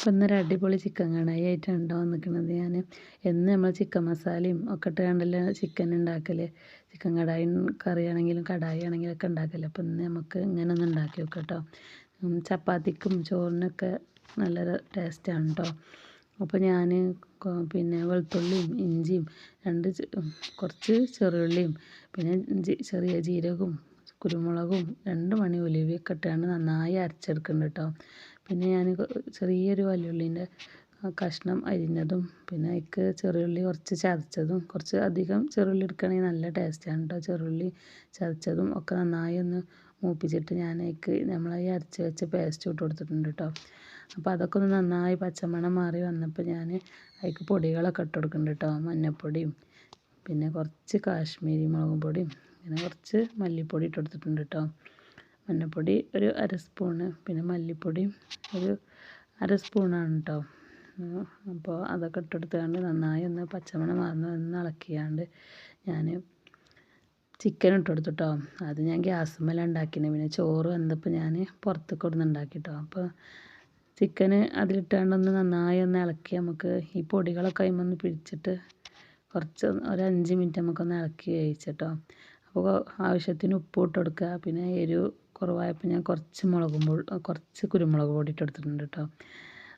അപ്പോൾ ഇന്നൊരു അടിപൊളി ചിക്കൻ കടായി ആയിട്ടാണ് കേട്ടോ വന്നിരിക്കുന്നത്. ഞാൻ എന്ന് നമ്മൾ ചിക്കൻ മസാലയും ഒക്കെ ഇട്ട് കണ്ടല്ലോ ചിക്കൻ ഉണ്ടാക്കൽ, ചിക്കൻ കടായി കറിയാണെങ്കിലും കടായി ആണെങ്കിലും ഒക്കെ ഉണ്ടാക്കല്. അപ്പോൾ ഇന്ന് നമുക്ക് ഇങ്ങനെ ഒന്ന് ഉണ്ടാക്കി നോക്കാം കേട്ടോ. ചപ്പാത്തിക്കും ചോറിനൊക്കെ നല്ലൊരു ടേസ്റ്റാണ് കേട്ടോ. അപ്പോൾ ഞാൻ പിന്നെ വെളുത്തുള്ളിയും ഇഞ്ചിയും കുറച്ച് ചെറുള്ളിയും പിന്നെ ചെറിയ ജീരകവും കുരുമുളകും 2 മണി ഉലുവയൊക്കെ ഇട്ടാണ് നന്നായി അരച്ചെടുക്കുന്നുണ്ട് കേട്ടോ. പിന്നെ ഞാൻ ചെറിയൊരു വലിയുള്ളീൻ്റെ കഷ്ണം അരിഞ്ഞതും പിന്നെ അതിലേക്ക് ചെറിയുള്ളി കുറച്ച് ചതച്ചതും, കുറച്ച് അധികം ചെറുള്ളി എടുക്കുകയാണെങ്കിൽ നല്ല ടേസ്റ്റാണ് കേട്ടോ. ചെറുള്ളി ചതച്ചതും ഒക്കെ നന്നായി ഒന്ന് മൂപ്പിച്ചിട്ട് ഞാൻ അതിലേക്ക് നമ്മളീ അരച്ച് വെച്ച പേസ്റ്റ് ഇട്ട് കൊടുത്തിട്ടുണ്ട് കേട്ടോ. അപ്പോൾ അതൊക്കെ ഒന്ന് നന്നായി പച്ചമണം മാറി വന്നപ്പോൾ ഞാൻ അതിലേക്ക് പൊടികളൊക്കെ ഇട്ട് കൊടുക്കുന്നുണ്ട് കേട്ടോ. മഞ്ഞൾപ്പൊടിയും പിന്നെ കുറച്ച് കാശ്മീരി മുളക് പൊടിയും പിന്നെ കുറച്ച് മല്ലിപ്പൊടി ഇട്ട് കൊടുത്തിട്ടുണ്ട് കേട്ടോ. മഞ്ഞൾപ്പൊടി ഒരു 1/2 സ്പൂണ്, പിന്നെ മല്ലിപ്പൊടിയും ഒരു 1/2 സ്പൂണാണ് കേട്ടോ. അപ്പോൾ അതൊക്കെ ഇട്ടെടുത്തുകൊണ്ട് നന്നായി ഒന്ന് പച്ചമണം മാറുന്ന ഒന്ന് ഇളക്കിയാണ്ട് ഞാൻ ചിക്കൻ ഇട്ട് കൊടുത്തു കേട്ടോ. അത് ഞാൻ ഗ്യാസുമ്മേലാണ് ഉണ്ടാക്കിയത്. പിന്നെ ചോറ് വെന്തപ്പോൾ ഞാൻ പുറത്ത് കൊടുന്ന് ഉണ്ടാക്കി കേട്ടോ. അപ്പോൾ ചിക്കന് അതിലിട്ടാണ്ടൊന്ന് നന്നായി ഒന്ന് ഇളക്കി നമുക്ക് ഈ പൊടികളൊക്കെ അതിന്മേൽ പിടിച്ചിട്ട് കുറച്ച് ഒരു 5 മിനിറ്റ് നമുക്കൊന്ന് ഇളക്കി വേവിച്ചിട്ടോ. അപ്പോൾ ആവശ്യത്തിന് ഉപ്പ് ഇട്ട് കൊടുക്കുക. പിന്നെ എരിവ് കുറവായപ്പോൾ ഞാൻ കുറച്ച് കുരുമുളക് പൊടി ഇട്ട് കൊടുത്തിട്ടുണ്ട് കേട്ടോ.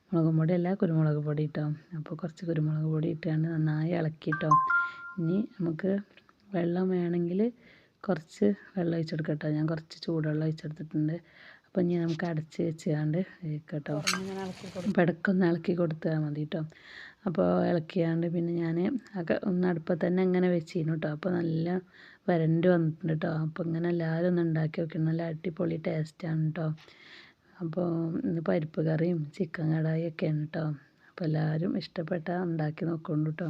മുളകും പൊടിയല്ല, കുരുമുളക് പൊടി ഇട്ടോ. അപ്പോൾ കുറച്ച് കുരുമുളക് പൊടി ഇട്ടാണ്ട് നന്നായി ഇളക്കിയിട്ടോ. ഇനി നമുക്ക് വെള്ളം വേണമെങ്കിൽ കുറച്ച് വെള്ളം ഒഴിച്ചെടുക്കാം കേട്ടോ. ഞാൻ കുറച്ച് ചൂടുവെള്ളം ഒഴിച്ചെടുത്തിട്ടുണ്ട്. അപ്പോൾ ഇനി നമുക്ക് അടച്ച് വെച്ചാണ്ട് കേട്ടോ. അപ്പോൾ ഇടയ്ക്കൊന്ന് ഇളക്കി കൊടുത്താൽ മതി കേട്ടോ. അപ്പോൾ ഇളക്കിയാണ്ട് പിന്നെ ഞാൻ ഒന്ന് അടുപ്പത്ത് തന്നെ അങ്ങനെ വെച്ചിരുന്നു കേട്ടോ. അപ്പോൾ നല്ല വരണ്ട് വന്നിട്ടുണ്ട് കേട്ടോ. അപ്പോൾ ഇങ്ങനെ എല്ലാവരും ഒന്ന് ഉണ്ടാക്കി നോക്കണം, നല്ല അടിപൊളി ടേസ്റ്റാണ് കേട്ടോ. അപ്പോൾ ഇന്ന് പരിപ്പ് കറിയും ചിക്കൻ കടായി ഒക്കെയാണ് കേട്ടോ. അപ്പോൾ എല്ലാവരും ഇഷ്ടപ്പെട്ടാൽ ഉണ്ടാക്കി നോക്കണം കേട്ടോ.